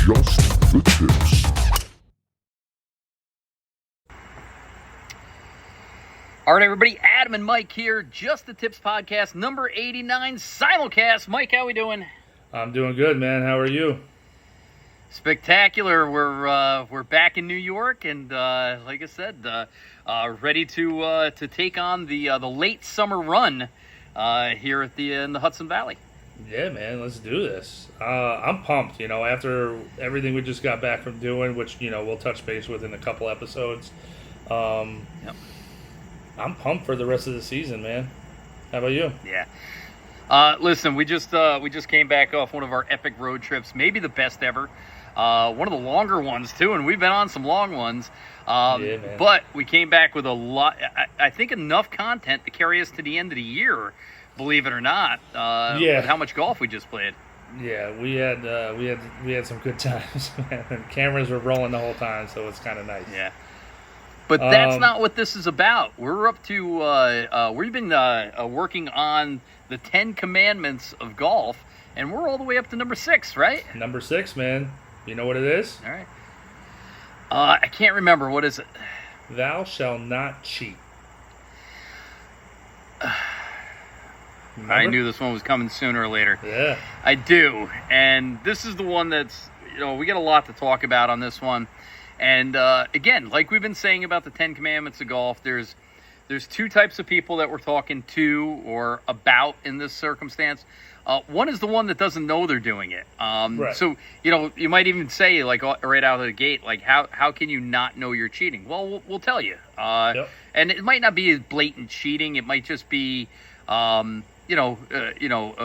Just the tips. All right, everybody, Adam and Mike here. Just the Tips podcast, number 89, simulcast. Mike, how we doing? I'm doing good, man. How are you? Spectacular. We're back in New York, and like I said, ready to take on the late summer run here at in the Hudson Valley. Yeah, man, let's do this. I'm pumped, after everything we just got back from doing, which, we'll touch base with in a couple episodes. Yep. I'm pumped for the rest of the season, man. How about you? Yeah. Listen, we just came back off one of our epic road trips, maybe the best ever. One of the longer ones, too, and we've been on some long ones. Yeah, man. But we came back with a lot, I think enough content to carry us to the end of the year, believe it or not, with how much golf we just played. Yeah, we had some good times, man. And cameras were rolling the whole time, so it's kind of nice. Yeah. But that's not what this is about. We're up to, we've been working on the 10 Commandments of golf, and we're all the way up to number 6, right? Number 6, man. You know what it is? All right. I can't remember. What is it? Thou shalt not cheat. I knew this one was coming sooner or later. Yeah. I do. And this is the one that's, we got a lot to talk about on this one. And again, like we've been saying about the 10 Commandments of golf, there's two types of people that we're talking to or about in this circumstance. One is the one that doesn't know they're doing it. Right. So, you might even say, like, right out of the gate, like, how can you not know you're cheating? Well, we'll tell you. Yep. And it might not be blatant cheating. It might just be, a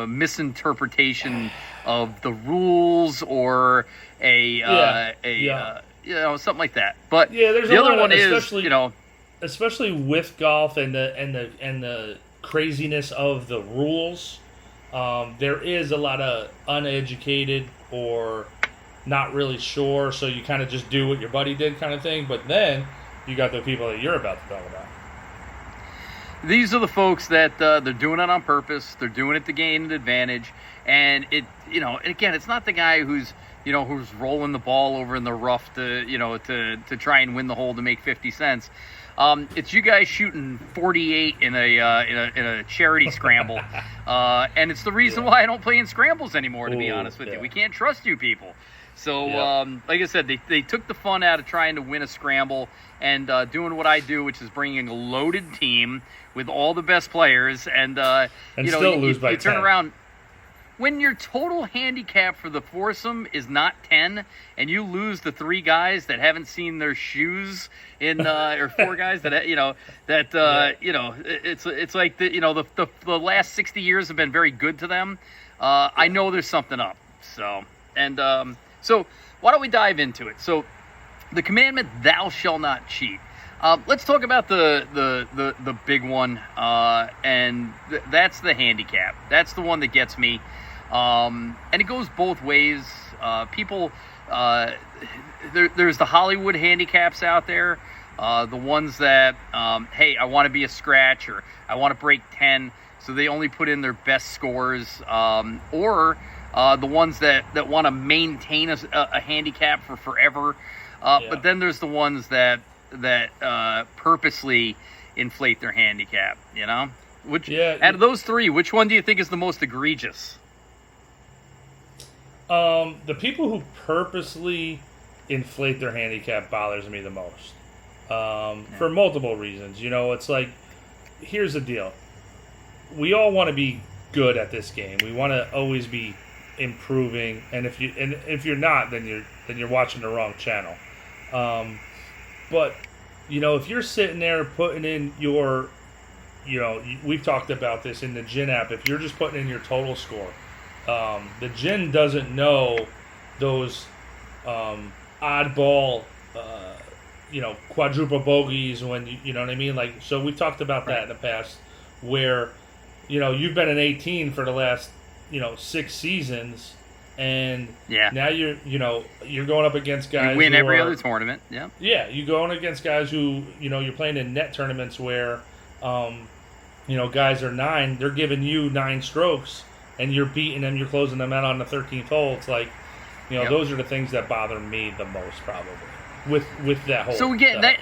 misinterpretation of the rules or something like that. But yeah, there's the a other lot one of, is, especially with golf and the craziness of the rules. There is a lot of uneducated or not really sure, so you kind of just do what your buddy did kind of thing. But then you got the people that you're about to talk about. These are the folks that they're doing it on purpose. They're doing it to gain an advantage. And again, it's not the guy who's rolling the ball over in the rough to try and win the hole to make 50 cents. It's you guys shooting 48 in a charity scramble, and it's the reason why I don't play in scrambles anymore. To be honest with you, we can't trust you people. So, like I said, they took the fun out of trying to win a scramble and doing what I do, which is bringing a loaded team with all the best players, and still lose by 10. Turn around. When your total handicap for the foursome is not 10, and you lose the 3 guys that haven't seen their shoes in, or 4 guys that it's like the last 60 years have been very good to them. I know there's something up. So why don't we dive into it? So, the commandment, "Thou shalt not cheat." Let's talk about the big one, and that's the handicap. That's the one that gets me. And it goes both ways. People, there's the Hollywood handicaps out there, the ones that, hey, I want to be a scratch or I want to break 10, so they only put in their best scores, or the ones that want to maintain a handicap for forever. But then there's the ones that purposely inflate their handicap. Out of those 3, which one do you think is the most egregious? The people who purposely inflate their handicap bothers me the most. For multiple reasons. It's like, here's the deal. We all want to be good at this game. We want to always be improving, and if you're not, then you're watching the wrong channel. But if you're sitting there putting in your, we've talked about this in the GIN app. If you're just putting in your total score, the GIN doesn't know those oddball, quadruple bogeys when you know what I mean. Like, so we've talked about that in the past, where you've been an 18 for the last 6 seasons, and now you're going up against guys you win every other tournament. Yeah, you're going against guys who you're playing in net tournaments where guys are 9, they're giving you 9 strokes and you're beating them, you're closing them out on the 13th hole. It's like, Yep. Those are the things that bother me the most, probably, with that whole. So again, that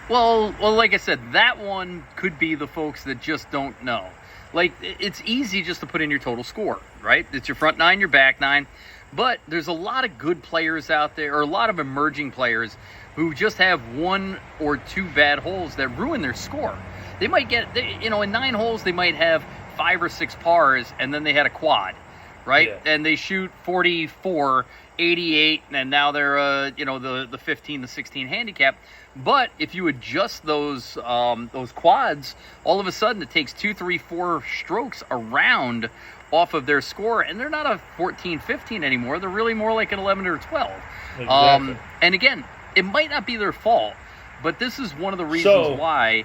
well, like I said, that one could be the folks that just don't know. Like, it's easy just to put in your total score, right? It's your front nine, your back nine. But there's a lot of good players out there, or a lot of emerging players who just have one or two bad holes that ruin their score. They might get, in 9 holes, they might have 5 or 6 pars, and then they had a quad, right? Yeah. And they shoot 44, 88, and now they're, the 15 to 16 handicap. But if you adjust those quads, all of a sudden it takes 2, 3, 4 strokes around off of their score, and they're not a 14, 15 anymore. They're really more like an 11 or 12. Exactly. And again, it might not be their fault, but this is one of the reasons why.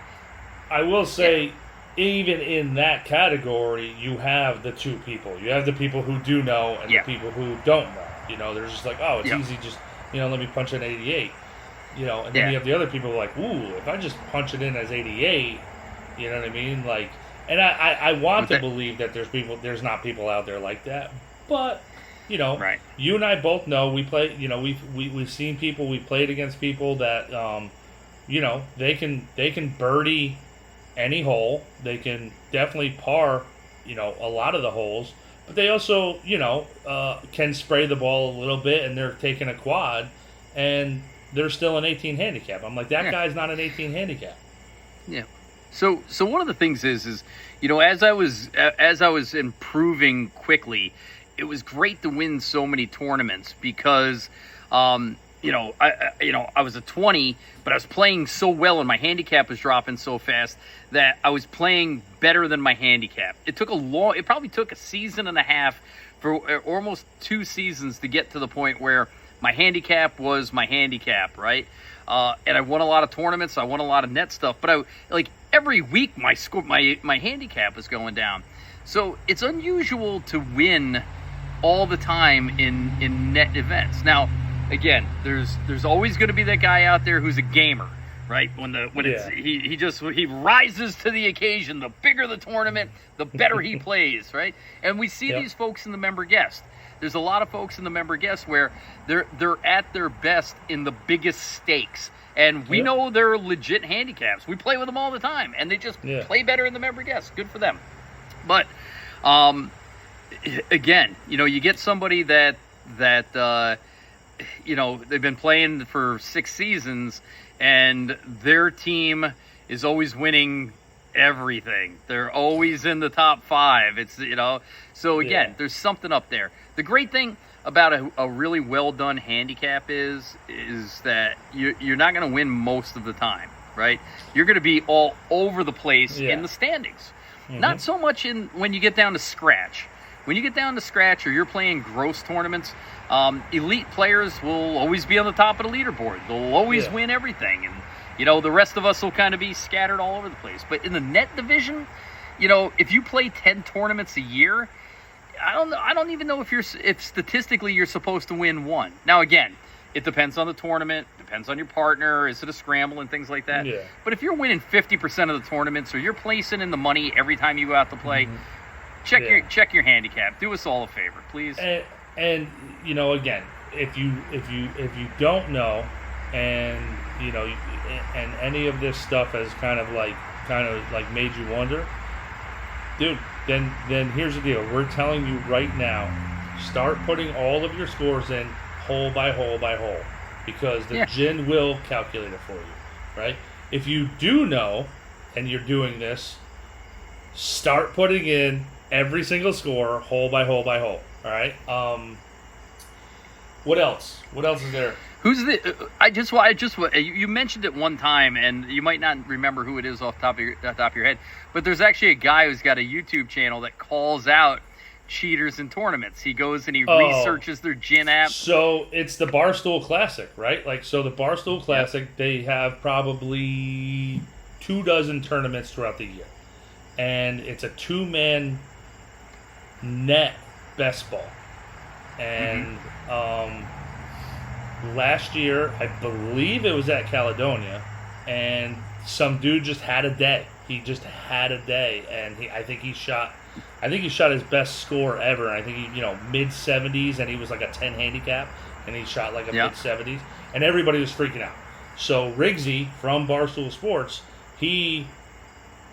I will say, even in that category, you have the two people. You have the people who do know and the people who don't know. They're just like, oh, it's easy, just, let me punch in 88. And then you have the other people who are like, ooh, if I just punch it in as 88, you know what I mean? Like, and I want to believe that there's not people out there like that, but right. You and I both know we play. We've seen people. We played against people that they can birdie any hole. They can definitely par a lot of the holes, but they also can spray the ball a little bit, and they're taking a quad, and they're still an 18 handicap. I'm like, that guy's not an 18 handicap. Yeah. So one of the things is as I was improving quickly, it was great to win so many tournaments because I was a 20, but I was playing so well and my handicap was dropping so fast that I was playing better than my handicap. It probably took a season and a half for almost 2 seasons to get to the point where my handicap was my handicap, right? And I won a lot of tournaments. I won a lot of net stuff, but every week my score, my handicap was going down. So it's unusual to win all the time in net events. Now, again, there's always going to be that guy out there who's a gamer, right? He rises to the occasion. The bigger the tournament, the better he plays, right? And we see these folks in the member guest. There's a lot of folks in the member guest where they're at their best in the biggest stakes. And we know they're legit handicaps. We play with them all the time, and they just play better in the member guest. Good for them. But again, you get somebody that they've been playing for 6 seasons, and their team is always winning everything. They're always in the top 5. It's so again, there's something up there. The great thing about a really well done handicap is that you're not going to win most of the time, right? You're going to be all over the place in the standings. Mm-hmm. Not so much when you get down to scratch. When you get down to scratch or you're playing gross tournaments, elite players will always be on the top of the leaderboard. They'll always win everything, and the rest of us will kind of be scattered all over the place. But in the net division, if you play 10 tournaments a year, I don't even know if statistically you're supposed to win one. Now again, it depends on the tournament, depends on your partner, is it a scramble and things like that. Yeah. But if you're winning 50% of the tournaments or you're placing in the money every time you go out to play, check your handicap. Do us all a favor, please. And again, if you don't know, and and any of this stuff has kind of like made you wonder, dude, then here's the deal. We're telling you right now, start putting all of your scores in hole by hole by hole, because the gin will calculate it for you, right? If you do know and you're doing this, start putting in every single score hole by hole by hole. All right. What else? What else is there? Who's the? You mentioned it one time, and you might not remember who it is off the top of your head. But there's actually a guy who's got a YouTube channel that calls out cheaters in tournaments. He goes and he researches their gin app. So it's the Barstool Classic, right? So the Barstool Classic, they have probably 24 tournaments throughout the year, and it's a 2-man net best ball, and last year, I believe it was at Caledonia, and some dude just had a day. He just had a day, and I think he shot I think he shot his best score ever. I think he, mid 70s, and he was like a 10 handicap, and he shot like a mid 70s, and everybody was freaking out. So Riggsy from Barstool Sports, he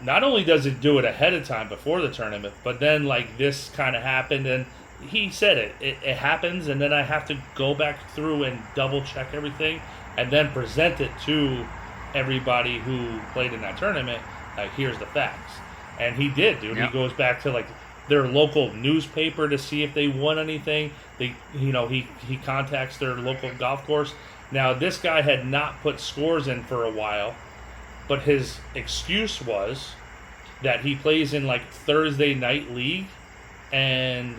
not only does it do it ahead of time before the tournament, but then like this kind of happened, and he said it happens, and then I have to go back through and double check everything, and then present it to everybody who played in that tournament. Like, here's the facts. And he did, dude. He goes back to like their local newspaper to see if they won anything. He contacts their local golf course. Now, this guy had not put scores in for a while, but his excuse was that he plays in like Thursday night league, and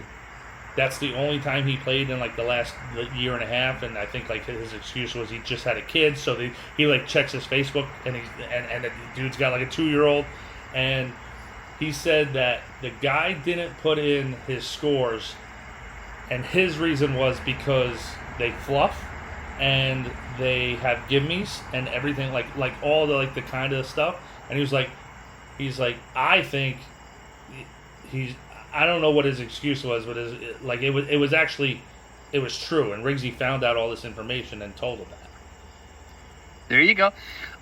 that's the only time he played in like the last year and a half. And I think like his excuse was he just had a kid, so he like checks his Facebook, and the dude's got like a 2-year-old, and he said that the guy didn't put in his scores, and his reason was because they fluff and they have gimmies and everything, like all the like the kind of stuff. And he's like, I think I don't know what his excuse was, but it was true. And Riggsy found out all this information and told him that. There you go.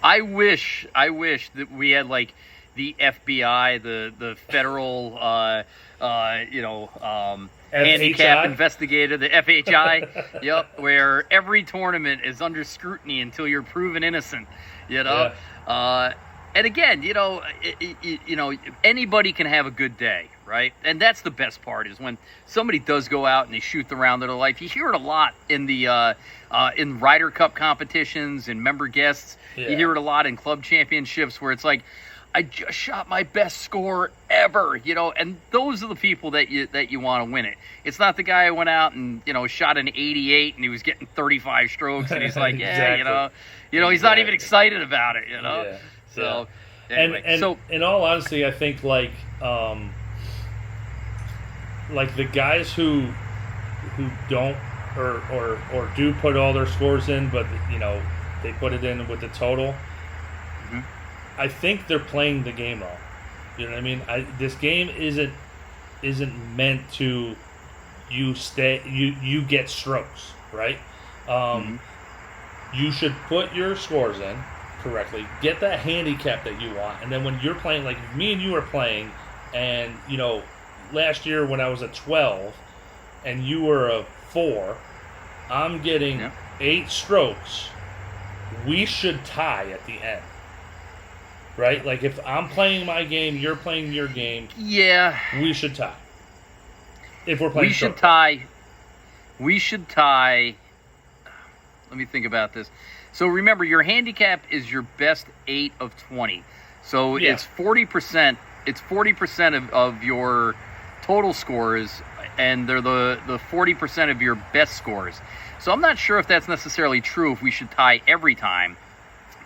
I wish that we had like the FBI, the federal, handicap investigator, the FHI, yep, where every tournament is under scrutiny until you're proven innocent, Yeah. And again, anybody can have a good day, right? And that's the best part, is when somebody does go out and they shoot the round of their life. You hear it a lot in the in Ryder Cup competitions and member guests. Yeah. You hear it a lot in club championships where it's like, I just shot my best score ever, and those are the people that you want to win it. It's not the guy who went out and, shot an 88 and he was getting 35 strokes and he's like, exactly. He's not even excited about it, Yeah. So, anyway. And in all honesty, I think like the guys who don't or do put all their scores in, but they put it in with the total. Mm-hmm. I think they're playing the game wrong. You know what I mean? This game isn't meant to you get strokes, right? You should put your scores in correctly, get that handicap that you want, and then when you're playing, like me and you are playing, and last year when I was a 12 and you were a 4, I'm getting 8 strokes. We should tie at the end. Right? Like, if I'm playing my game, you're playing your game. Yeah. We should tie. If we're playing We should tie. Let me think about this. So remember, your handicap is your best 8 of 20. So it's 40%. It's 40% of your total scores, and they're the 40% of your best scores. So I'm not sure if that's necessarily true, if we should tie every time.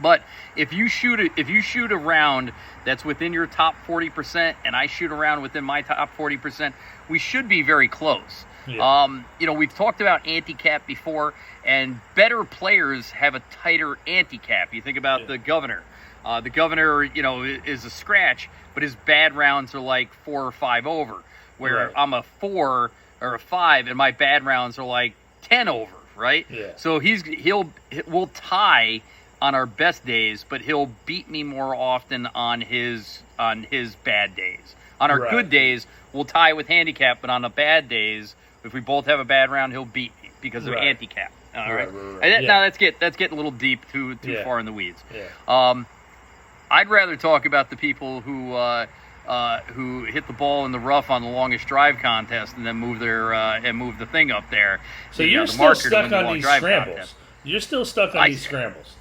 But if you shoot a round that's within your top 40%, and I shoot a round within my top 40%, we should be very close. Yeah. We've talked about anti-cap before, and better players have a tighter anti-cap. You think about the Governor. The Governor, is a scratch, but his bad rounds are like 4 or 5 over, where I'm a 4 or a 5, and my bad rounds are like 10 over, right? Yeah. So we'll tie on our best days, but he'll beat me more often on his bad days. On our good days, we'll tie with handicap, but on the bad days, if we both have a bad round, he'll beat me because of handicap. All right. Now that's getting a little deep, too far in the weeds. Yeah. I'd rather talk about the people who hit the ball in the rough on the longest drive contest and then move the thing up there. So you're still stuck on these scrambles. Contest. You're still stuck on these scrambles.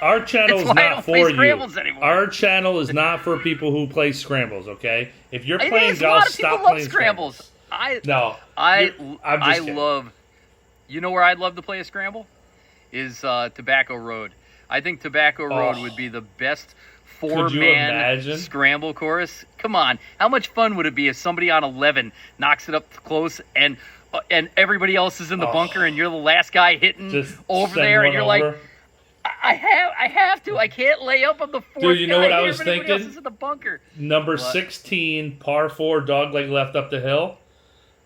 Our channel is not for you. Anymore. Our channel is not for people who play scrambles. Okay, if you're playing golf, stop playing scrambles. I love. You know where I'd love to play a scramble? Is Tobacco Road. I think Tobacco Road would be the best 4-man scramble course. Come on, how much fun would it be if somebody on 11 knocks it up close and everybody else is in the bunker and you're the last guy hitting over there, and you're like, I have to. I can't lay up on the fourth. Dude, you know guy what I here was if anybody thinking? else is in the bunker. Number What? 16, par 4, dogleg left up the hill.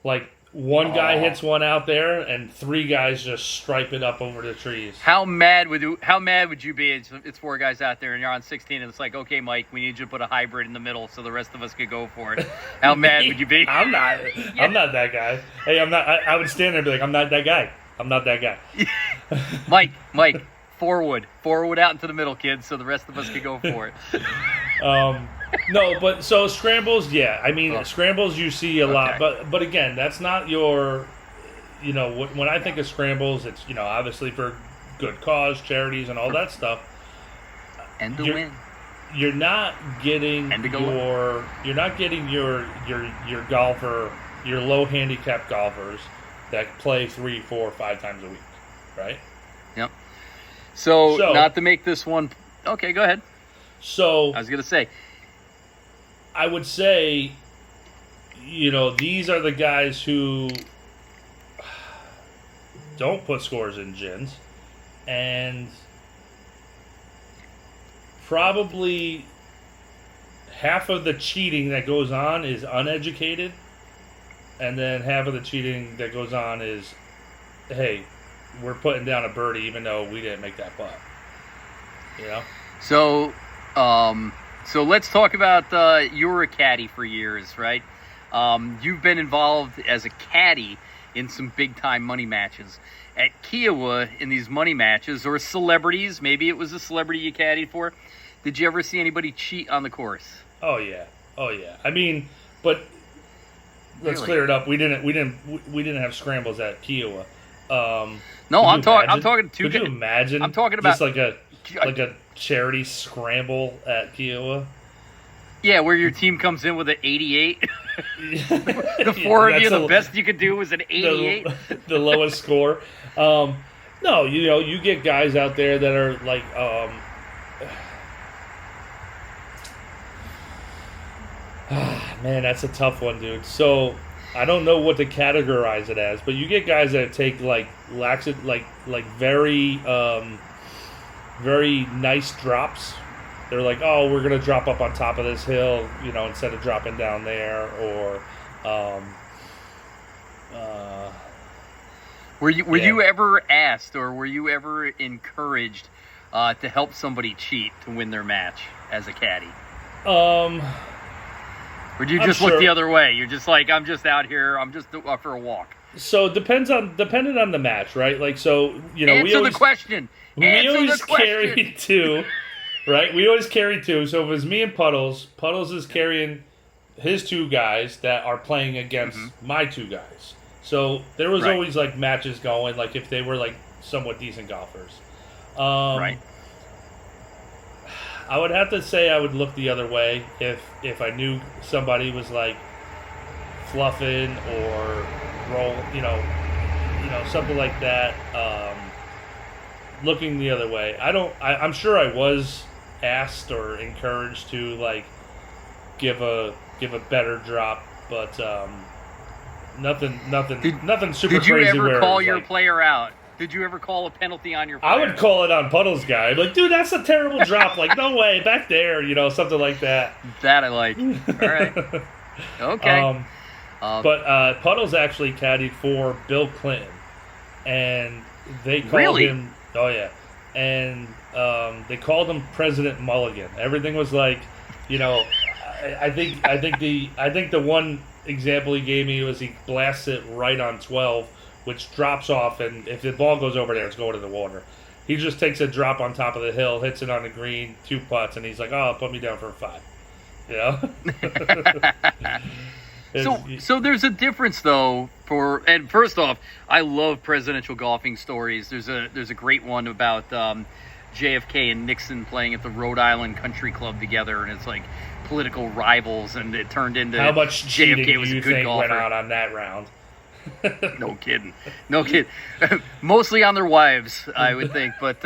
Like, one guy hits one out there, and 3 guys just stripe it up over the trees. How mad would you be? It's 4 guys out there, and you're on 16, and it's like, okay, Mike, we need you to put a hybrid in the middle so the rest of us could go for it. How mad would you be? I'm not that guy. Hey, I'm not. I would stand there and be like, I'm not that guy. I'm not that guy. Mike, forward out into the middle, kids, so the rest of us could go for it. No, but so scrambles, yeah. I mean, scrambles you see a lot, but again, that's not your. You know, when I think of scrambles, it's obviously for good cause, charities, and all that stuff. And to win. You're not getting your golfer, your low handicap golfers that play 3, 4, 5 times a week, right? Yep. So not to make this one. Okay, go ahead. So I was gonna say. I would say, these are the guys who don't put scores in gins, and probably half of the cheating that goes on is uneducated, and then half of the cheating that goes on is, hey, we're putting down a birdie even though we didn't make that putt. So let's talk about you were a caddy for years, right? You've been involved as a caddy in some big-time money matches. At Kiowa, in these money matches, or celebrities, maybe it was a celebrity you caddied for, did you ever see anybody cheat on the course? Oh, yeah. I mean, but let's clear it up. We didn't have scrambles at Kiowa. No, I'm talking. Could you imagine? I'm talking about just like a charity scramble at Kiowa. Yeah, where your team comes in with an 88. The 4 of you, the best you could do was an 88. The lowest score. No, you get guys out there that are like, man, that's a tough one, dude. So I don't know what to categorize it as, but you get guys that take like very very nice drops. They're like, oh, we're gonna drop up on top of this hill, instead of dropping down there, or were you ever asked, or were you ever encouraged to help somebody cheat to win their match as a caddy? Or do you just look the other way? You're just like, I'm just out here, I'm just for a walk. So depending on the match, right? Like, so Answer the question. We always carry 2, right? We always carry 2. So if it's me and Puddles is carrying his 2 guys that are playing against my 2 guys. So there was always like matches going, like if they were like somewhat decent golfers. Right. I would have to say I would look the other way if I knew somebody was like fluffing or roll, something like that. Looking the other way. I'm sure I was asked or encouraged to like give a better drop, but nothing super crazy. Did you ever call your like, player out? Did you ever call a penalty on your player? I would call it on Puddles' guy. I'm like, dude, that's a terrible drop. Like, no way, back there, something like that. That I like. All right. Okay. But Puddles actually caddied for Bill Clinton, and they called him. Oh yeah, and they called him President Mulligan. Everything was like, I think the one example he gave me was he blasts it right on 12, which drops off, and if the ball goes over there, it's going to the water. He just takes a drop on top of the hill, hits it on the green, 2 putts, and he's like, "Oh, put me down for a 5." So there's a difference though and first off, I love presidential golfing stories. There's a great one about JFK and Nixon playing at the Rhode Island Country Club together, and it's like political rivals, and it turned into how much cheating JFK was do you a good think golfer. went out on that round? No kidding. Mostly on their wives, I would think. But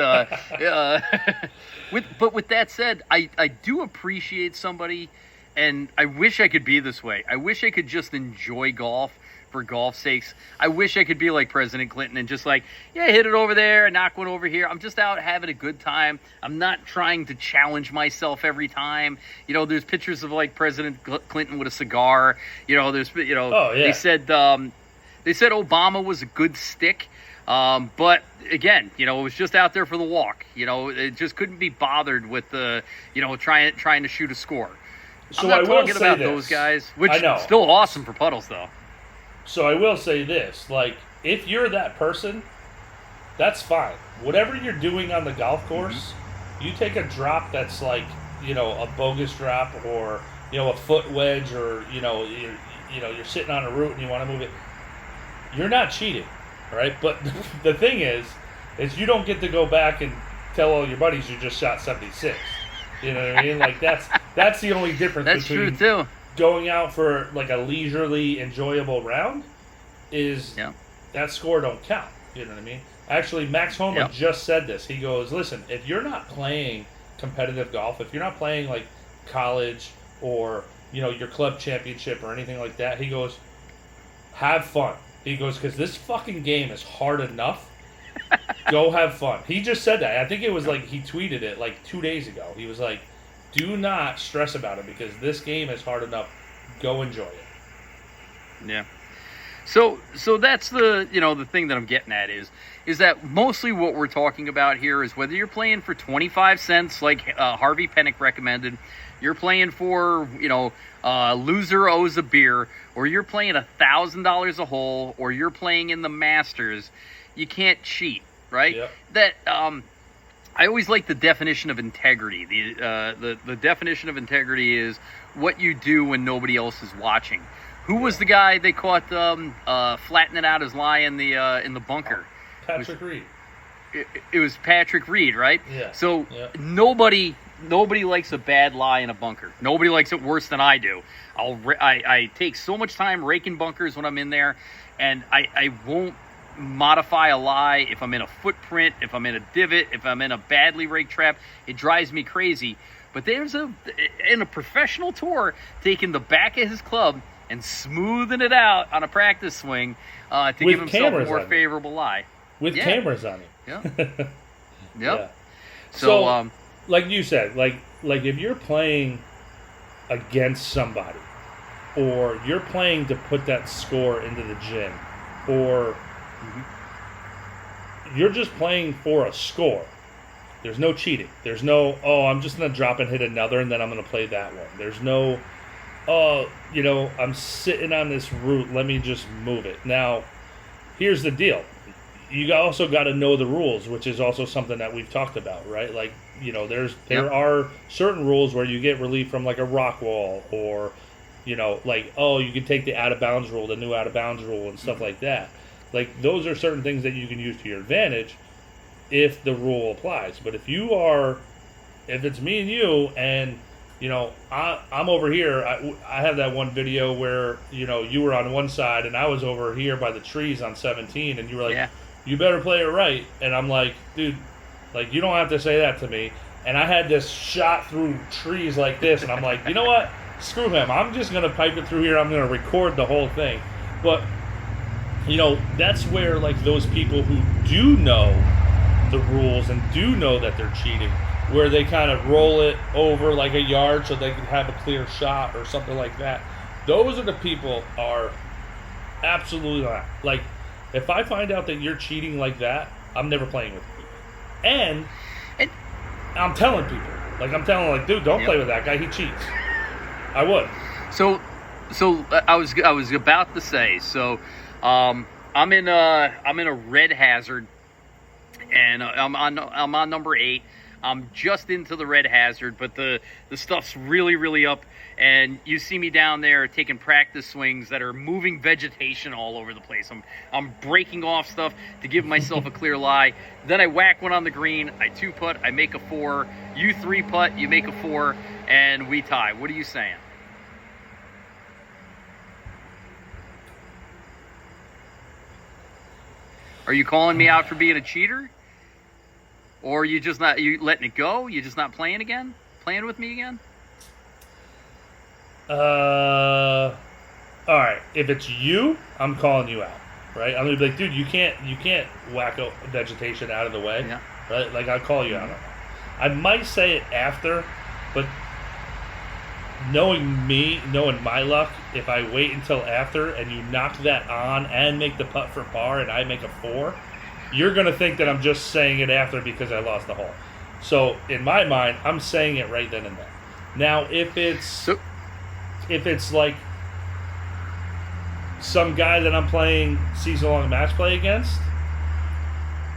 with that said, I do appreciate somebody, and I wish I could be this way. I wish I could just enjoy golf for golf's sakes. I wish I could be like President Clinton and just like, yeah, hit it over there, knock one over here. I'm just out having a good time. I'm not trying to challenge myself every time. You know, there's pictures of like President Clinton with a cigar. You know, there's, you know, Oh, yeah. they said Obama was a good stick. But again, you know, it was just out there for the walk. You know, it just couldn't be bothered with the, you know, trying to shoot a score. So I'm not I will talking say about this. those guys, which I know. still awesome for puddles though. So I will say this, like, if you're that person, that's fine. Whatever you're doing on the golf course, you take a drop that's like, you know, a bogus drop or, you know, a foot wedge or, you're sitting on a route and you want to move it. You're not cheating, right? But the thing is you don't get to go back and tell all your buddies you just shot 76. You know what I mean? Like, that's the only difference That's between true too. going out for like a leisurely, enjoyable round is that score don't count. You know what I mean? Actually, Max Homa just said this. He goes, listen, if you're not playing competitive golf, if you're not playing like college or, you know, your club championship or anything like that, he goes, have fun. He goes, because this fucking game is hard enough. Go have fun. He just said that. I think it was like he tweeted it like 2 days ago. He was like, do not stress about it because this game is hard enough. Go enjoy it. Yeah. So that's the, you know, the thing that I'm getting at is that mostly what we're talking about here is whether you're playing for 25 cents like Harvey Pennick recommended, you're playing for, you know, loser owes a beer, or you're playing $1,000 a hole, or you're playing in the Masters, you can't cheat, right? Yep. That I always like the definition of integrity. The definition of integrity is what you do when nobody else is watching. Who was the guy they caught flattening out his lie in the bunker? Patrick Reed. It was Patrick Reed, right? Yeah. So nobody likes a bad lie in a bunker. Nobody likes it worse than I do. I take so much time raking bunkers when I'm in there, and I won't modify a lie if I'm in a footprint, if I'm in a divot, if I'm in a badly raked trap. It drives me crazy. But there's in a professional tour taking the back of his club and smoothing it out on a practice swing to give himself a more favorable lie. With cameras on it. Yeah. Yep. Yeah. So, like you said, like if you're playing against somebody, or you're playing to put that score into the gym, or you're just playing for a score. There's no cheating. There's no, I'm just going to drop and hit another, and then I'm going to play that one. There's no, I'm sitting on this route, let me just move it. Now, here's the deal. You also got to know the rules, which is also something that we've talked about, right? Like, you know, there are certain rules where you get relief from like a rock wall, or, you know, like, you can take the out of bounds rule, the new out of bounds rule, and stuff like that. Like, those are certain things that you can use to your advantage if the rule applies. But if it's me and you, and, you know, I'm over here, I have that one video where, you know, you were on one side and I was over here by the trees on 17, and you were like, you better play it right. And I'm like, dude, like, you don't have to say that to me. And I had this shot through trees like this, and I'm like, you know what? Screw him. I'm just going to pipe it through here. I'm going to record the whole thing. But, you know, that's where, like, those people who do know the rules and do know that they're cheating, where they kind of roll it over like a yard so they can have a clear shot or something like that. Those are the people are absolutely not. Like, if I find out that you're cheating like that, I'm never playing with you. And I'm telling people. Like, dude, don't play with that guy. He cheats. I would. So I was about to say, so I'm in a red hazard, and I'm on number 8. I'm just into the red hazard, but the stuff's really, really up, and you see me down there taking practice swings that are moving vegetation all over the place. I'm breaking off stuff to give myself a clear lie. Then I whack one on the green, I 2-putt, I make a 4, you 3-putt, you make a 4, and we tie. What are you saying? Are you calling me out for being a cheater? Or you letting it go? You just not playing again? Playing with me again? all right, if it's you, I'm calling you out, right? I'm gonna be like, dude, you can't whack a vegetation out of the way, Yeah. right? Like I'll call you out on that. I might say it after, but knowing me, knowing my luck, if I wait until after and you knock that on and make the putt for par and I make a 4, you're gonna think that I'm just saying it after because I lost the hole. So in my mind, I'm saying it right then and there. Now, if it's like some guy that I'm playing season-long match play against,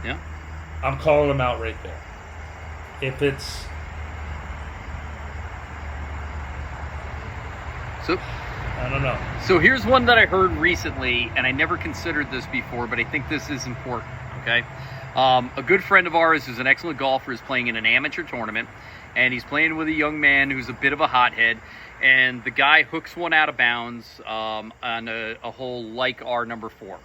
Yeah. I'm calling him out right there. If it's So I don't know. So here's one that I heard recently, and I never considered this before, but I think this is important, okay? A good friend of ours who's an excellent golfer is playing in an amateur tournament, and he's playing with a young man who's a bit of a hothead, and the guy hooks one out of bounds on a hole like our number 4,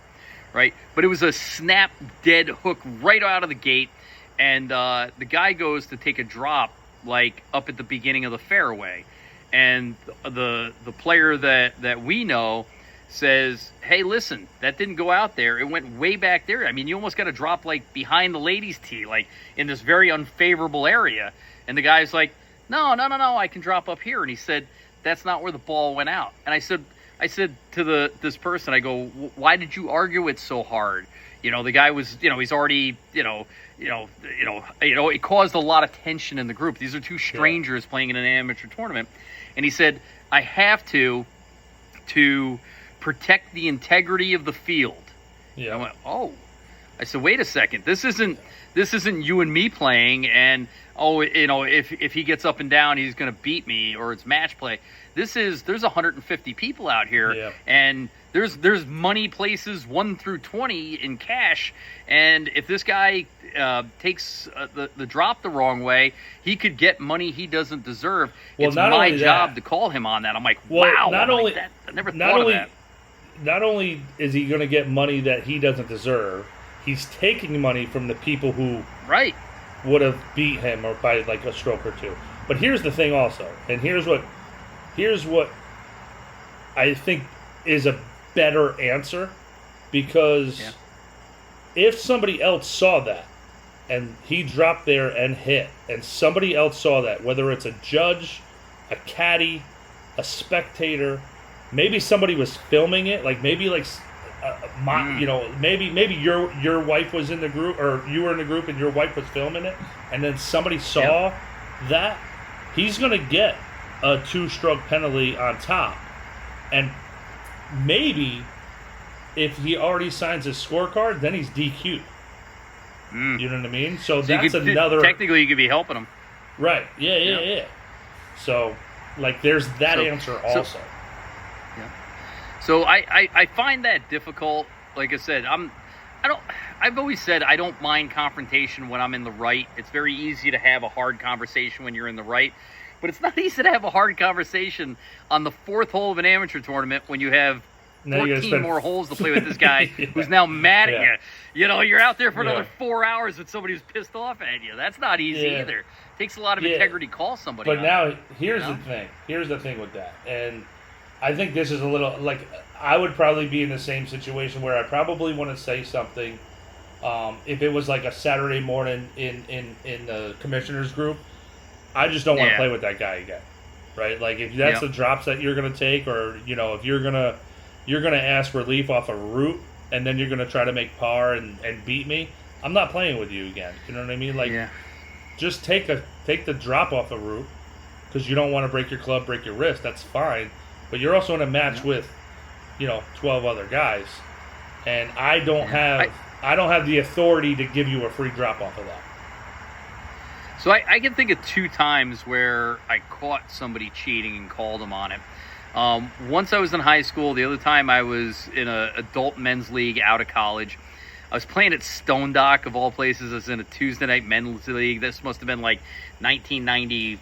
right? But it was a snap dead hook right out of the gate, and the guy goes to take a drop like up at the beginning of the fairway. And the player that we know says, hey, listen, that didn't go out there. It went way back there. I mean, you almost got to drop like behind the ladies' tee, like in this very unfavorable area. And the guy's like, no, I can drop up here. And he said, that's not where the ball went out. And I said to this person, I go, why did you argue it so hard? You know, the guy was, he's already, it caused a lot of tension in the group. These are two strangers playing in an amateur tournament. And he said, I have to protect the integrity of the field. Yeah. And I went, oh. I said, wait a second. This isn't you and me playing and, if he gets up and down, he's going to beat me or it's match play. There's 150 people out here and there's money places 1 through 20 in cash. And if this guy takes the drop the wrong way, he could get money he doesn't deserve. Well, it's my job to call him on that. I'm like, wow. I never thought of that. Not only is he going to get money that he doesn't deserve, he's taking money from the people who would have beat him or by like a stroke or two. But here's the thing also, and here's what I think is a better answer, because if somebody else saw that and he dropped there and hit, and somebody else saw that, whether it's a judge, a caddy, a spectator, maybe somebody was filming it, like maybe like maybe your wife was in the group, or you were in the group and your wife was filming it, and then somebody saw that, he's going to get a 2-stroke penalty on top. And maybe if he already signs his scorecard, then he's DQ'd. You know what I mean? So that's another... Technically, you could be helping him. Right. Yeah. So, like, there's that answer also. So I find that difficult. Like I said, I've always said I don't mind confrontation when I'm in the right. It's very easy to have a hard conversation when you're in the right. But it's not easy to have a hard conversation on the 4th hole of an amateur tournament when you have 14 more holes to play with this guy who's now mad at you. You know, you're out there for another 4 hours with somebody who's pissed off at you. That's not easy either. It takes a lot of integrity to call somebody. But now, here's the thing. Here's the thing with that. And I think this is a little, like, I would probably be in the same situation where I probably want to say something. If it was like a Saturday morning in the commissioners group, I just don't want to play with that guy again, right? Like, if that's the drops that you're going to take, or if you're gonna ask relief off a root and then you're gonna try to make par and beat me, I'm not playing with you again. You know what I mean? Like, just take the drop off a root, because you don't want to break your club, break your wrist. That's fine, but you're also in a match with 12 other guys, and I don't have the authority to give you a free drop off of that. So I can think of 2 times where I caught somebody cheating and called them on it. Once I was in high school. The other time I was in an adult men's league out of college. I was playing at Stone Dock, of all places. I was in a Tuesday night men's league. This must have been like 1997.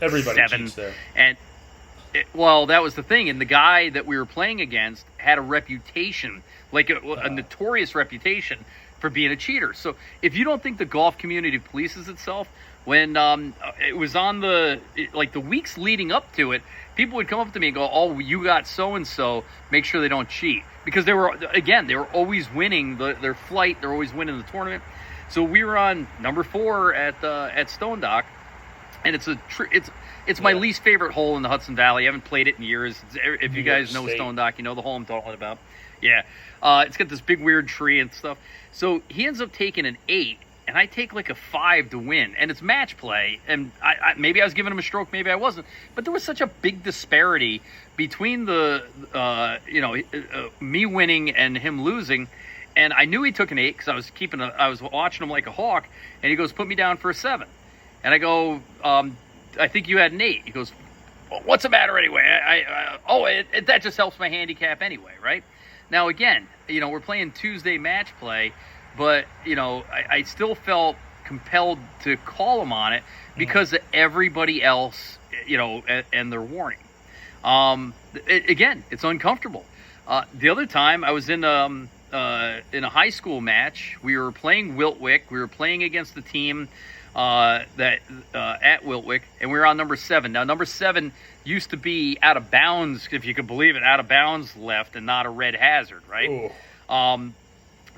Everybody cheats there. And that was the thing. And the guy that we were playing against had a reputation, like a notorious reputation for being a cheater. So if you don't think the golf community polices itself, when it was on the weeks leading up to it, people would come up to me and go, "Oh, you got so and so. Make sure they don't cheat," because they were always winning their flight. They're always winning the tournament. So we were on number 4 at Stone Dock, and it's my least favorite hole in the Hudson Valley. I haven't played it in years. If you guys know Stone Dock, you know the hole I'm talking about. Yeah, it's got this big weird tree and stuff. So he ends up taking an 8. And I take like a 5 to win, and it's match play. And maybe I was giving him a stroke, maybe I wasn't. But there was such a big disparity between me winning and him losing. And I knew he took an 8 because I was watching him like a hawk. And he goes, "Put me down for a 7." And I go, "I think you had an 8." He goes, "Well, what's the matter anyway?" That just helps my handicap anyway, right? Now again, we're playing Tuesday match play. But, I still felt compelled to call him on it because of everybody else, and their warning. Again, it's uncomfortable. The other time I was in a high school match. We were playing Wiltwick. We were playing against the team at Wiltwick, and we were on number 7. Now, number 7 used to be out of bounds, if you could believe it, out of bounds left and not a red hazard, right?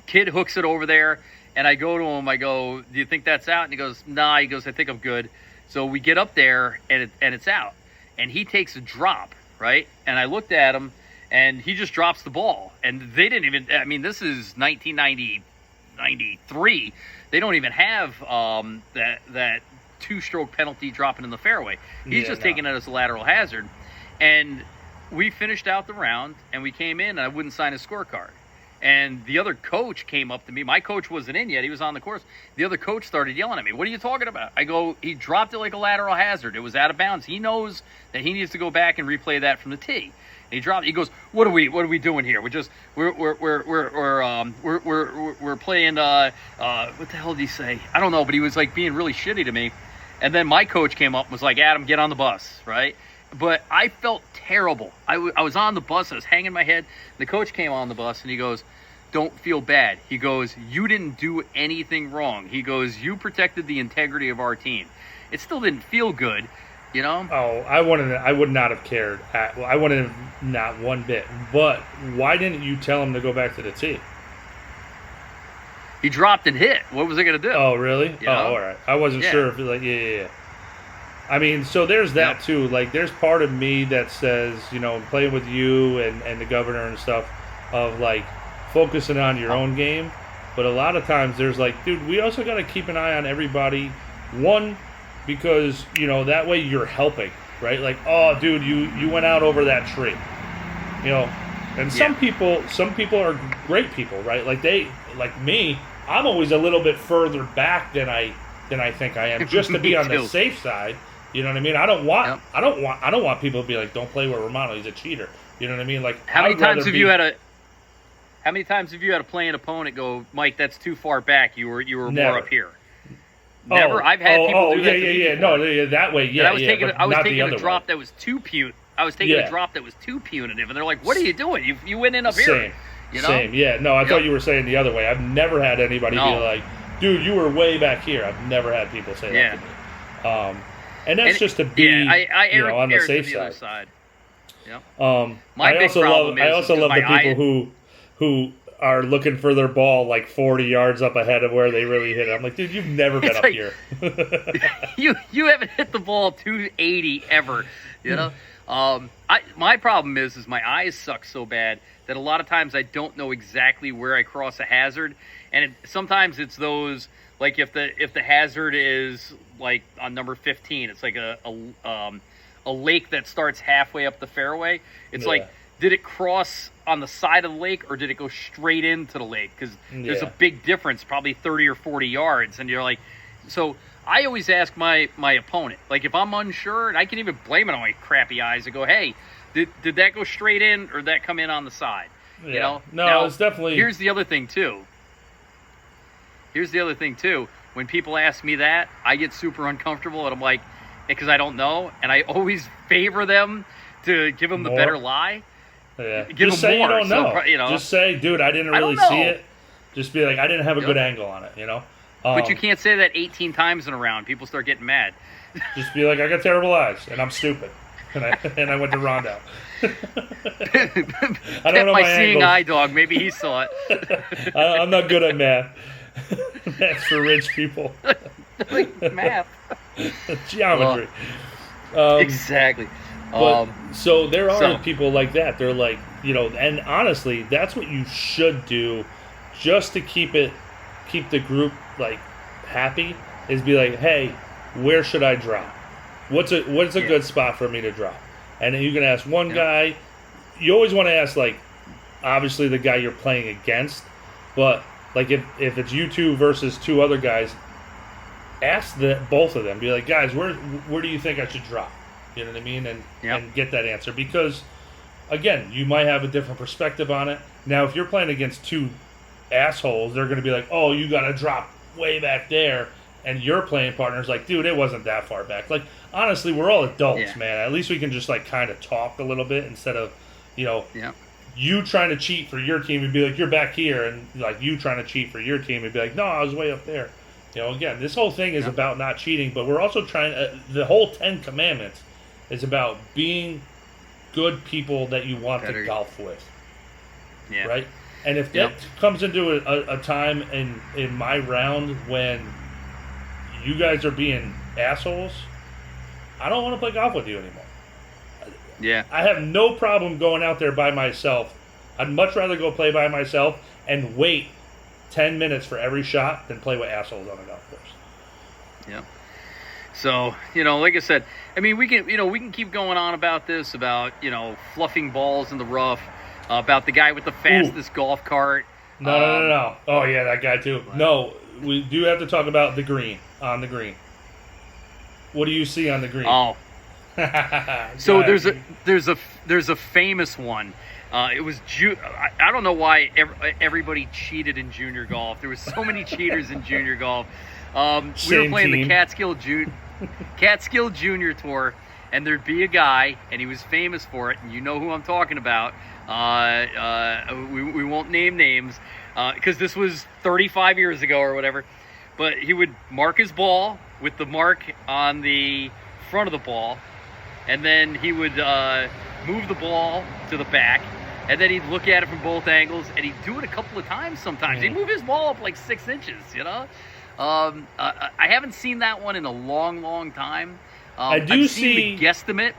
Kid hooks it over there, and I go to him. I go, "Do you think that's out?" And he goes, "Nah." He goes, "I think I'm good." So we get up there, and it's out. And he takes a drop, right? And I looked at him, and he just drops the ball. And they didn't even. I mean, this is 1993. They don't even have that 2-stroke penalty dropping in the fairway. He's taking it as a lateral hazard. And we finished out the round, and we came in, and I wouldn't sign his scorecard. And the other coach came up to me. My coach wasn't in yet. He was on the course. The other coach started yelling at me. "What are you talking about?" I go, "He dropped it like a lateral hazard. It was out of bounds. He knows that he needs to go back and replay that from the tee." And he dropped it. He goes, What are we doing here? We're playing, what the hell did he say? I don't know, but he was like being really shitty to me. And then my coach came up and was like, "Adam, get on the bus," right? But I felt terrible. I was on the bus. I was hanging my head. The coach came on the bus, and he goes, "Don't feel bad." He goes, "You didn't do anything wrong." He goes, "You protected the integrity of our team." It still didn't feel good, Oh, I would not have cared. I wouldn't have, not one bit. But why didn't you tell him to go back to the tee? He dropped and hit. What was I going to do? Oh, really? All right. I wasn't sure if yeah. I mean, so there's that too. Like, there's part of me that says, playing with you and the governor and stuff, of like focusing on your own game. But a lot of times there's like, dude, we also got to keep an eye on everybody. One, because, that way you're helping, right? Like, "Oh, dude, you went out over that tree." And some people are great people, right? Like me, I'm always a little bit further back than I think I am, just to be on the safe side. You know what I mean? I don't want people to be like, "Don't play with Romano, he's a cheater." You know what I mean? Like, how many times have you had a playing opponent go, "Mike, that's too far back. You were more up here"? Never. I've had people do that. Yeah. No, that way. Yeah, I was taking a drop that was too punitive. A drop that was too punitive, and they're like, "What are you doing? You went in up here." Same. Yeah. No, I thought you were saying the other way. I've never had anybody be like, "Dude, you were way back here." I've never had people say that to me. And that's just to be, on the safe side. Yep. I also love the people who are looking for their ball like 40 yards up ahead of where they really hit it. I'm like, dude, you've never been up here. you haven't hit the ball 280 ever. My problem is my eyes suck so bad that a lot of times I don't know exactly where I cross a hazard, and sometimes it's those, like, if the hazard is like on number 15, it's like a lake that starts halfway up the fairway. It's like, did it cross on the side of the lake, or did it go straight into the lake? Because there's a big difference, probably 30 or 40 yards, and you're like, so I always ask my opponent, like, if I'm unsure, and I can even blame it on my crappy eyes, and go, "Hey, did that go straight in, or did that come in on the side?" No, now, it's definitely. Here's the other thing too. When people ask me that, I get super uncomfortable, and I'm like, because I don't know, and I always favor them to give them the better lie. Yeah. Give just them say more. you don't know. So, Just say, "Dude, I didn't really see it." Just be like, "I didn't have a good angle on it," But you can't say that 18 times in a round. People start getting mad. Just be like, I got terrible eyes, and I'm stupid. And I went to Rondo. I don't know my angles. seeing eye dog. Maybe he saw it. I'm not good at math. That's for rich people. Like math. Geometry. Exactly. But, so there are so- people like that. They're like, and honestly, that's what you should do just to keep the group like happy, is be like, hey, where should I drop? What's a good spot for me to drop? And then you can ask one guy. You always want to ask, like, obviously the guy you're playing against, but like if it's you two versus two other guys, ask both of them. Be like, guys, where do you think I should drop? You know what I mean? And get that answer, because again, you might have a different perspective on it. Now, if you're playing against two assholes, they're going to be like, oh, you got to drop way back there, and your playing partner's like, dude, it wasn't that far back. Like, honestly, we're all adults, man. At least we can just like kind of talk a little bit instead of you trying to cheat for your team and be like, you're back here, and like you trying to cheat for your team and be like, no, I was way up there. Again, this whole thing is about not cheating, but we're also trying the whole 10 Commandments is about being good people that you want to golf with. Yeah. Right? And if that comes into a time in my round when you guys are being assholes, I don't want to play golf with you anymore. Yeah. I have no problem going out there by myself. I'd much rather go play by myself and wait 10 minutes for every shot than play with assholes on a golf course. Yeah. So, like I said, I mean, we can keep going on about this, about, fluffing balls in the rough, about the guy with the fastest golf cart. No. Oh, yeah, that guy too. What? No, we do have to talk about the green, on the green. What do you see on the green? Oh. So there's a famous one. It was I don't know why everybody cheated in junior golf. There was so many cheaters in junior golf. We were playing the Catskill Junior Tour, and there'd be a guy, and he was famous for it, and you know who I'm talking about. We won't name names because this was 35 years ago or whatever. But he would mark his ball with the mark on the front of the ball, and then he would move the ball to the back, and then he'd look at it from both angles, and he'd do it a couple of times sometimes. He'd move his ball up like 6 inches, I haven't seen that one in a long, long time. I've seen the guesstimate.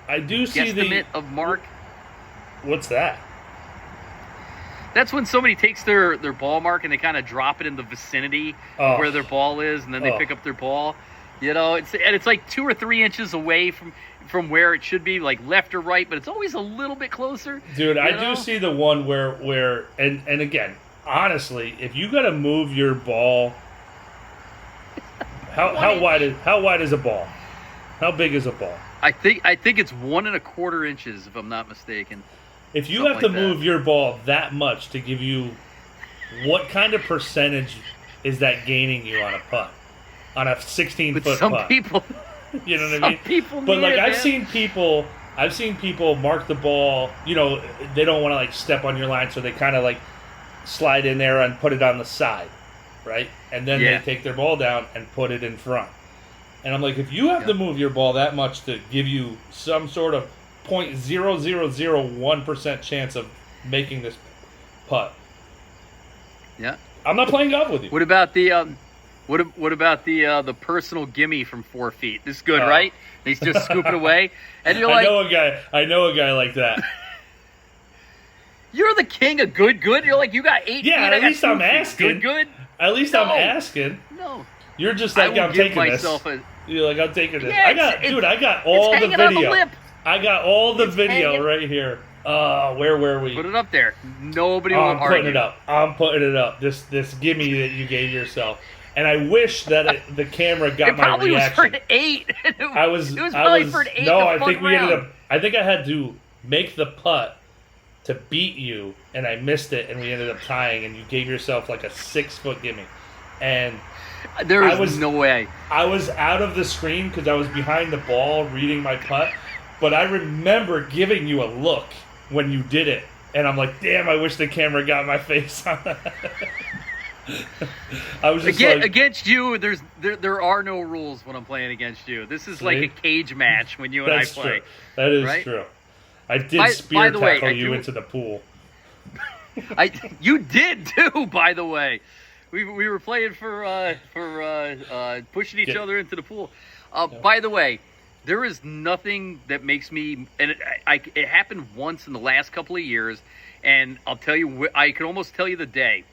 I do see guesstimate of mark. What's that? That's when somebody takes their ball mark and they kind of drop it in the vicinity of where their ball is, and then they pick up their ball. It's like 2 or 3 inches away from where it should be, like left or right, but it's always a little bit closer. Dude, I do see the one where and again, honestly, if you got to move your ball, how wide is a ball? How big is a ball? I think it's 1 1/4 inches, if I'm not mistaken. If you have to move your ball that much to give you, what kind of percentage is that gaining you on a putt? On a 16-foot putt? Some people, you know what I mean? People but like I've seen people mark the ball. They don't want to like step on your line, so they kind of like slide in there and put it on the side, right? And then they take their ball down and put it in front. And I'm like, if you have to move your ball that much to give you some sort of 0.0001% chance of making this putt, I'm not playing golf with you. What about the what about the personal gimme from 4 feet? This is good, right? He's just scooping away, and you're like, I know a guy like that. You're the king of good. You're like, you got 8 feet. Yeah, at least I'm asking. Good. At least I'm asking. No. You're just like, I'm taking this. You're like, I'm taking this. Yeah, I got all the video. I got all the video hanging right here. Where were we? Put it up there. Nobody will argue. I'm putting it up. This gimme that you gave yourself. And I wish that the camera got my reaction. It probably was for an 8. It was probably for an 8. No, I think we ended up. I think I had to make the putt to beat you, and I missed it, and we ended up tying. And you gave yourself like a 6-foot gimme, and there was no way. I was out of the screen because I was behind the ball reading my putt, but I remember giving you a look when you did it, and I'm like, damn, I wish the camera got my face on that. I was just like, Against you, there are no rules when I'm playing against you. This is like a cage match when you and I that's play. true. That is right? true. I did By spear the way, tackle I you do- into the pool. You did too, by the way. We were playing for pushing each other into the pool. By the way, there is nothing that makes me, and it happened once in the last couple of years, and I'll tell you, I can almost tell you the day.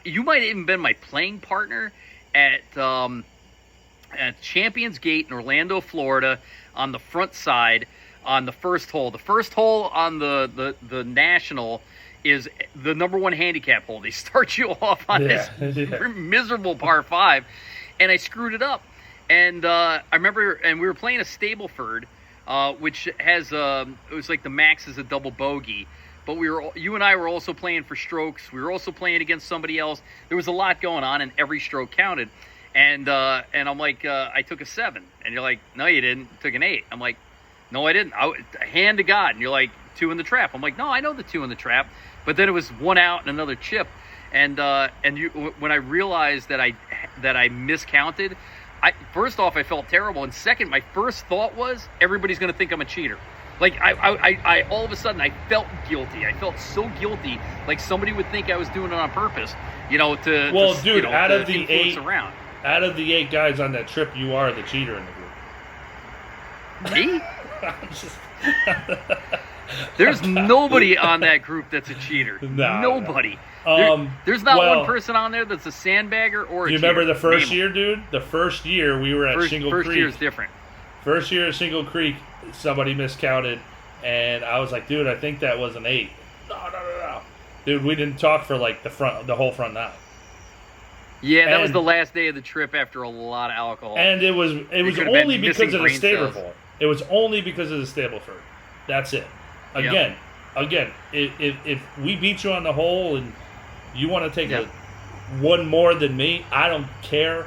You might have even been my playing partner at Champions Gate in Orlando, Florida, on the front side on the first hole. The first hole on the National is the number one handicap hole. They start you off on this miserable par 5, and I screwed it up. And I remember, and we were playing a Stableford, which has it was like the max is a double bogey. But you and I were also playing for strokes. We were also playing against somebody else. There was a lot going on, and every stroke counted. And I'm like, I took a 7, and you're like, no, you didn't. You took an 8. I'm like, no, I didn't. Hand to God. And you're like, 2 in the trap. I'm like, no, I know the 2 in the trap. But then it was 1 out and another chip. And when I realized that I miscounted, first off, I felt terrible. And second, my first thought was everybody's going to think I'm a cheater. Like I all of a sudden I felt guilty. I felt so guilty, like somebody would think I was doing it on purpose. Dude, out of the around. Out of the 8 guys on that trip, you are the cheater in the group. Me? There's nobody on that group that's a cheater. Nobody. There's not one person on there that's a sandbagger or a cheater. You remember the first year, dude? The first year we were at Shingle Creek. First year is different. First year at Shingle Creek, somebody miscounted, and I was like, dude, I think that was an 8. No. Dude, we didn't talk for like the whole front 9. Yeah, that was the last day of the trip after a lot of alcohol. And it was only because of the Stableford. It was only because of the Stableford. That's it. Again, if we beat you on the hole and you want to take one more than me, I don't care.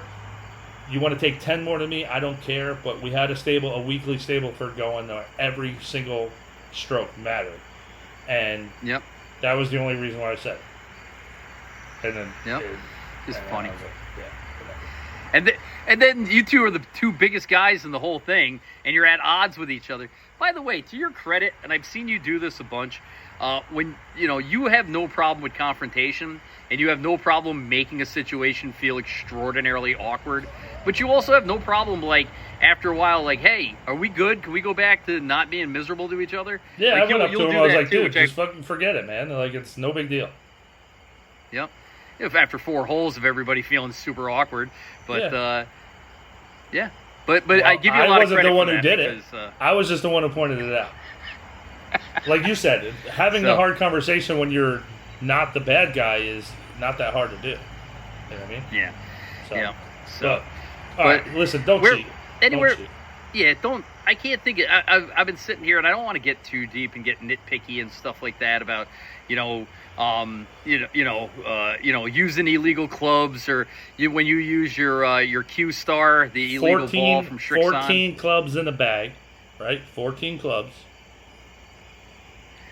You want to take 10 more than me, I don't care. But we had a weekly Stableford going. Every single stroke mattered, and that was the only reason why I said it. And then it's funny. Like, and then you two are the 2 biggest guys in the whole thing, and you're at odds with each other. By the way, to your credit, and I've seen you do this a bunch, when you have no problem with confrontation, and you have no problem making a situation feel extraordinarily awkward, but you also have no problem, like, after a while, like, hey, are we good? Can we go back to not being miserable to each other? Yeah, like, I went up to him. I was like, dude, just fucking forget it, man. Like, it's no big deal. Yep. If after 4 holes of everybody feeling super awkward, but But well, I give you a lot of credit. I wasn't the one who did it. I was just the one who pointed it out. Like you said, having the hard conversation when you're not the bad guy is not that hard to do. You know what I mean? Yeah. So, all right, listen, don't cheat. Anywhere, don't cheat. Yeah, don't. I can't think. I've been sitting here, and I don't want to get too deep and get nitpicky and stuff like that about, using illegal clubs or when you use your Q Star, the illegal ball from Shrixon. 14 clubs in a bag, right? 14 clubs.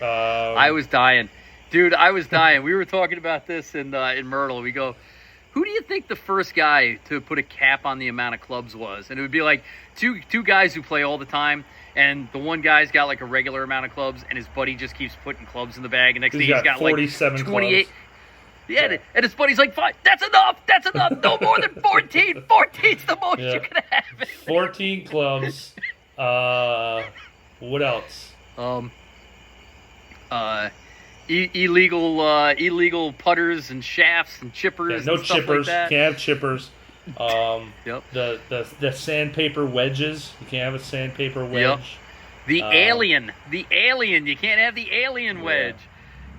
I was dying, dude. I was dying. We were talking about this in Myrtle. We go, who do you think the first guy to put a cap on the amount of clubs was? And it would be like two guys who play all the time, and the one guy's got like a regular amount of clubs, and his buddy just keeps putting clubs in the bag. And next thing he's got like 28. Clubs. Yeah, and his buddy's like, "Fine, that's enough. No more than 14. 14's the most you can have." 14 clubs. What else? Illegal putters and shafts and chippers. No and stuff chippers. Like that. Can't have chippers. Yep. The sandpaper wedges. You can't have a sandpaper wedge. Yep. The alien. You can't have the alien wedge.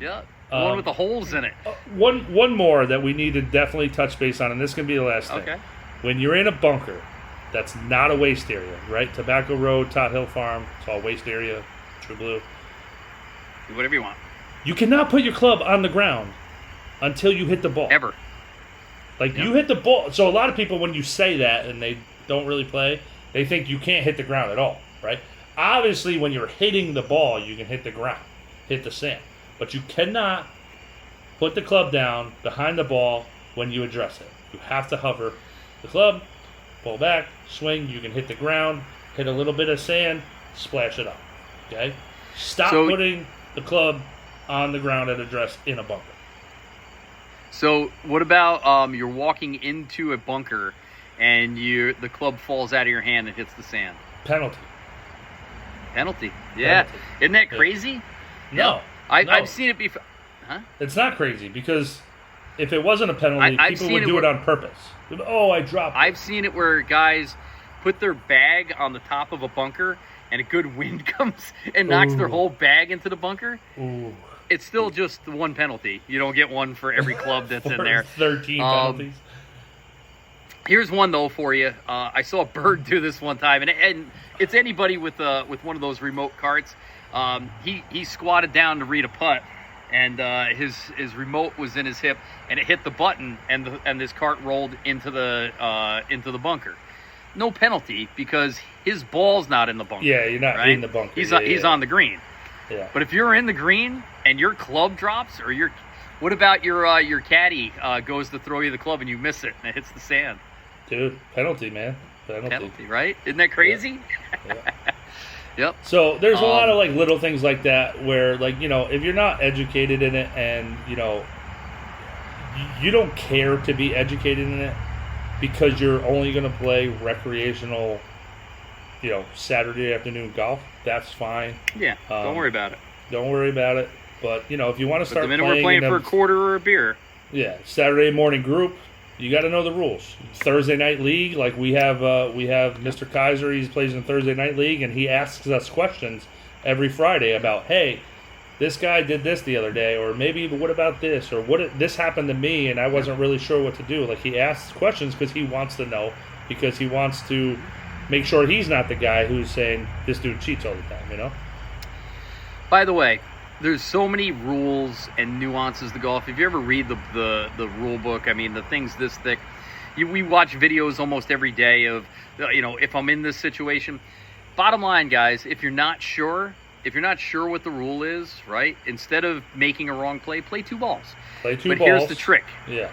Yep. The one with the holes in it. One more that we need to definitely touch base on, and this can be the last thing. Okay. When you're in a bunker, that's not a waste area, right? Tobacco Road, Tot Hill Farm, it's all waste area. True Blue. Do whatever you want. You cannot put your club on the ground until you hit the ball. Ever. You hit the ball. So a lot of people, when you say that and they don't really play, they think you can't hit the ground at all, right? Obviously, when you're hitting the ball, you can hit the ground, hit the sand. But you cannot put the club down behind the ball when you address it. You have to hover the club, pull back, swing. You can hit the ground, hit a little bit of sand, splash it up. Okay? Stop putting the club on the ground at address in a bunker. So what about you're walking into a bunker and the club falls out of your hand and hits the sand? Penalty. Yeah. Penalty. Isn't that crazy? No. I've seen it before. Huh? It's not crazy because if it wasn't a penalty, people would do it on purpose. Oh, I dropped it. I've seen it where guys put their bag on the top of a bunker and a good wind comes and knocks their whole bag into the bunker. Ooh. It's still just the one penalty. You don't get one for every club that's in there. 13 penalties. Here's one though for you. I saw a bird do this one time, and it's anybody with one of those remote carts. He squatted down to read a putt, and his remote was in his hip, and it hit the button, and this cart rolled into the bunker. No penalty because his ball's not in the bunker. Yeah, you're not right? in the bunker. He's he's on the green. Yeah. But if you're in the green and your club drops, or what about your caddy goes to throw you the club and you miss it and it hits the sand? Dude, penalty, man. Penalty, right? Isn't that crazy? Yeah. Yep. So there's a lot of like little things like that where, like, you know, if you're not educated in it and, you know, you don't care to be educated in it because you're only going to play recreational, you know, Saturday afternoon golf, that's fine. Yeah, don't worry about it. Don't worry about it. But, you know, if you want to start the minute we're playing for a quarter or a beer. Yeah, Saturday morning group, you got to know the rules. Thursday night league, like we have Mr. Kaiser, he plays in Thursday night league, and he asks us questions every Friday about, hey, this guy did this the other day, or maybe what about this, or this happened to me and I wasn't really sure what to do. Like, he asks questions because he wants to know, because he wants to make sure he's not the guy who's saying this dude cheats all the time, you know? By the way, there's so many rules and nuances to golf. If you ever read the rule book, I mean, the thing's this thick. We watch videos almost every day of, you know, if I'm in this situation. Bottom line, guys, if you're not sure what the rule is, right, instead of making a wrong play 2 balls. Play 2 balls. But here's the trick. Yeah.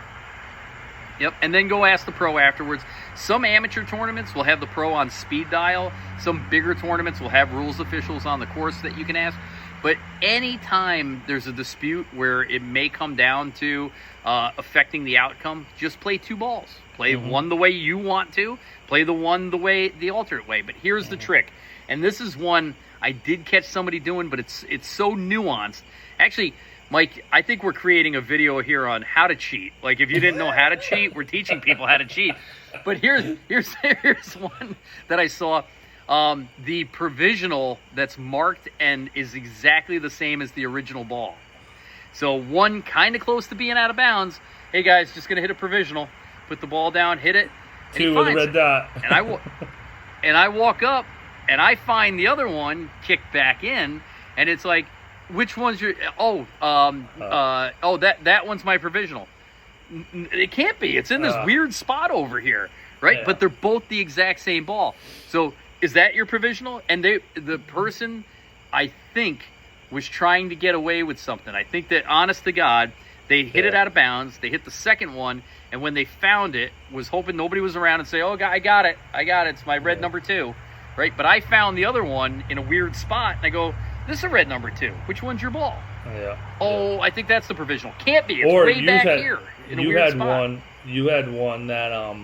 Yep, and then go ask the pro afterwards. Some amateur tournaments will have the pro on speed dial. Some bigger tournaments will have rules officials on the course that you can ask. But anytime there's a dispute where it may come down to affecting the outcome, just play 2 balls. Play one the way you want to. Play the alternate way. But here's the trick. And this is one I did catch somebody doing, but it's so nuanced. Actually, Mike, I think we're creating a video here on how to cheat. Like, if you didn't know how to cheat, we're teaching people how to cheat. But here's one that I saw. The provisional that's marked and is exactly the same as the original ball. So one kind of close to being out of bounds. Hey guys, just gonna hit a provisional. Put the ball down, hit it. 2 with a red dot. And I walk up and I find the other one kicked back in, and it's like, which one's your? That one's my provisional. It can't be. It's in this weird spot over here, right? Yeah. But they're both the exact same ball. So is that your provisional? And the person, I think, was trying to get away with something. I think that, honest to God, they hit it out of bounds. They hit the second one, and when they found it, was hoping nobody was around and say, "Oh, I got it. It's my red number 2," right? But I found the other one in a weird spot, and I go, "This is a red number 2. Which one's your ball?" Yeah. Oh, I think that's the provisional. Can't be. It's or way back here in a weird spot. You had one that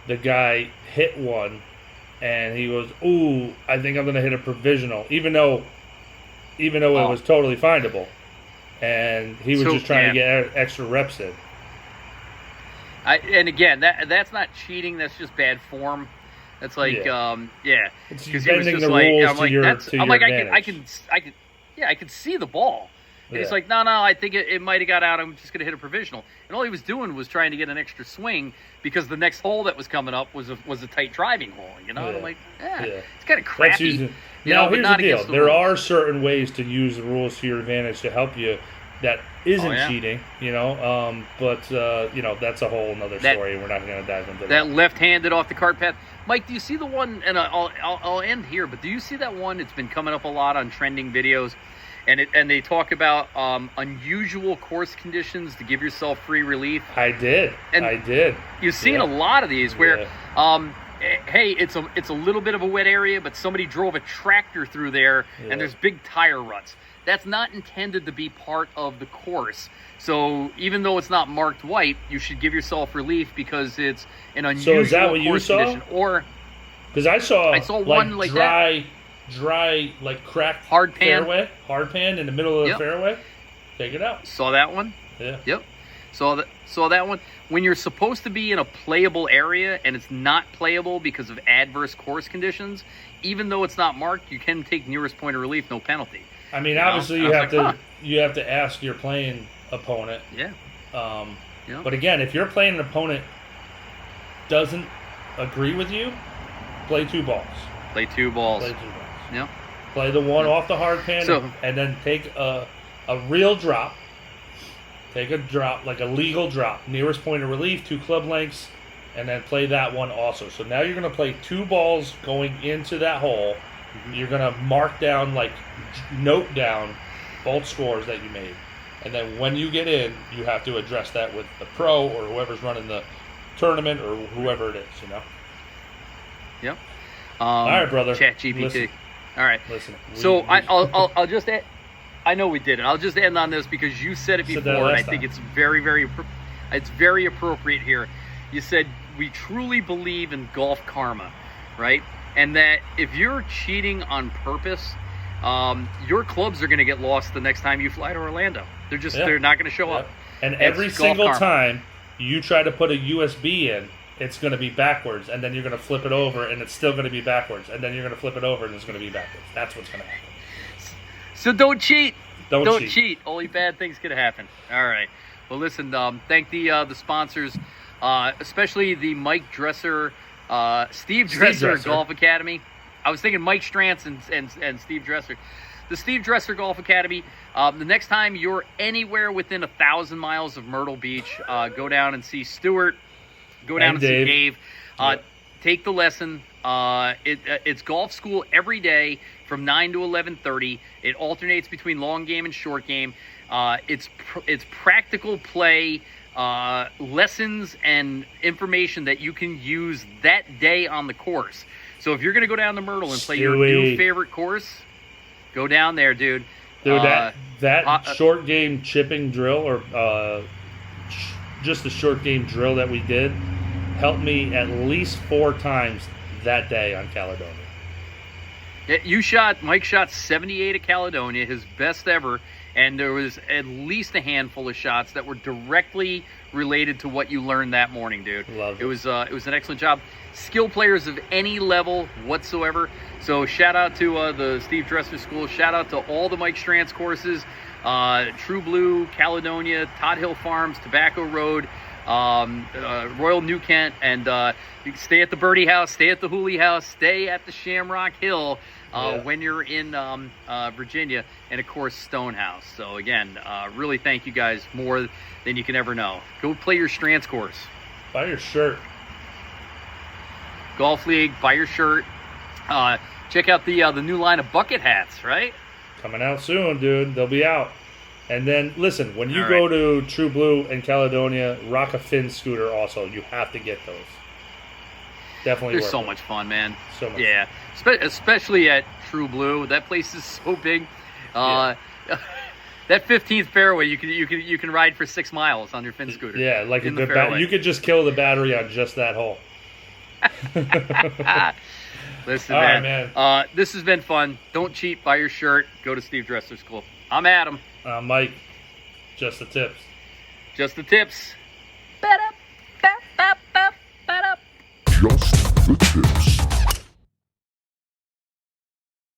the guy hit one, and he goes, "Ooh, I think I'm gonna hit a provisional," even though it was totally findable, and he was just trying to get extra reps in. And again, that's not cheating. That's just bad form. That's like, It's because bending the rules to your advantage. I can see the ball. And he's like, no, I think it might have got out. I'm just going to hit a provisional. And all he was doing was trying to get an extra swing because the next hole that was coming up was a tight driving hole. You know, and I'm like, it's kind of crappy. Now, here's the deal. There are certain ways to use the rules to your advantage to help you that isn't cheating, you know. But that's a whole other story. We're not going to dive into that. That left-handed off the cart path. Mike, do you see the one, and I'll end here, but do you see that one? It's been coming up a lot on trending videos. and they talk about unusual course conditions to give yourself free relief. I did. You've seen a lot of these where, hey, it's a little bit of a wet area, but somebody drove a tractor through there, and there's big tire ruts. That's not intended to be part of the course. So even though it's not marked white, you should give yourself relief because it's an unusual is that what you course saw? condition. Or because I saw one like dry, like cracked hard pan in the middle of the fairway. Take it out. Saw that one? Yeah. Yep. Saw that one. When you're supposed to be in a playable area and it's not playable because of adverse course conditions, even though it's not marked, you can take nearest point of relief, no penalty. I mean, obviously you have to ask your playing opponent. Yeah. But again, if your playing opponent doesn't agree with you, play 2 balls. Play 2 balls. Yeah. Play the one off the hard pan and then take a real drop. Take a drop, like a legal drop, nearest point of relief, 2 club lengths, and then play that one also. So now you're going to play 2 balls going into that hole. You're going to mark down, like note down both scores that you made. And then when you get in, you have to address that with the pro or whoever's running the tournament or whoever it is, you know? Yep. All right, brother. Chat GPT. Listen. All right. Listen. I'll just add, I know we did it. I'll just end on this because you said it before, and I think it's it's very appropriate here. You said we truly believe in golf karma, right? And that if you're cheating on purpose, your clubs are going to get lost the next time you fly to Orlando. They're not going to show up. And every single time you try to put a USB in, it's going to be backwards, and then you're going to flip it over, and it's still going to be backwards, and then you're going to flip it over, and it's going to be backwards. That's what's going to happen. So don't cheat. Don't cheat. Only bad things could happen. All right. Well, listen. Thank the sponsors, especially the Mike Dresser, Steve Dresser Golf Academy. I was thinking Mike Strantz and Steve Dresser. The Steve Dresser Golf Academy. The next time you're anywhere within 1,000 miles of Myrtle Beach, go down and see Stuart. Go down and see Dave. Take the lesson. It's golf school every day from 9 to 11:30. It alternates between long game and short game. It's practical play, lessons and information that you can use that day on the course. So if you're going to go down to Myrtle and play your new favorite course, go down there, dude. Dude, that short game chipping drill or just the short game drill that we did helped me at least 4 times that day on Caledonia. Yeah, Mike shot 78 at Caledonia, his best ever, and there was at least a handful of shots that were directly related to what you learned that morning, dude. Love it. It was an excellent job. Skill players of any level whatsoever. So shout out to the Steve Dresser School. Shout out to all the Mike Strantz courses, True Blue, Caledonia, Todd Hill Farms, Tobacco Road, Royal New Kent, and you can stay at the Birdie House, stay at the Hooley House, stay at the Shamrock Hill when you're in Virginia, and of course Stonehouse. So again, really thank you guys more than you can ever know. Go play your Strantz course. Buy your shirt. Golf League, buy your shirt. Check out the new line of bucket hats, right? Coming out soon, dude. They'll be out. And then, listen, when you go to True Blue and Caledonia, rock a Finn scooter also. You have to get those. Definitely They're so much fun, man. So much fun. Especially at True Blue. That place is so big. That 15th fairway, you can ride for 6 miles on your Finn scooter. Yeah, like a good you could just kill the battery on just that hole. Listen, All man. Right, man. This has been fun. Don't cheat. Buy your shirt. Go to Steve Dresser School. I'm Adam. Mike. Just the tips. Just the tips. Better.